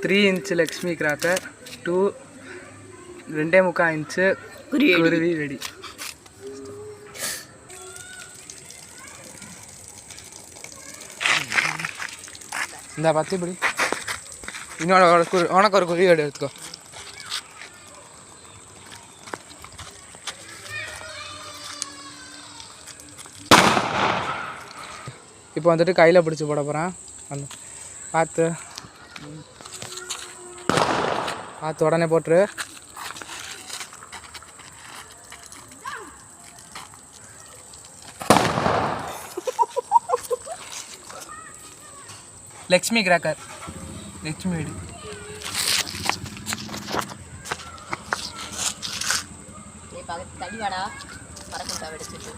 3 inch Lakshmi cracker, 2 2.25 inch குருவி வெடி. இந்த 10 படி இன்னொரு உனக்கு ஒரு குருவி வெடி எடுத்துக்கோ. இப்போ வந்துட்டு கையில் பிடிச்சி போட போகிறேன். அந்த பார்த்து உடனே போட்டுரு. லக்ஷ்மி கிராக்கர், லக்ஷ்மி வெடி. தடி வாடா மறக்க வெடிச்சிட்டு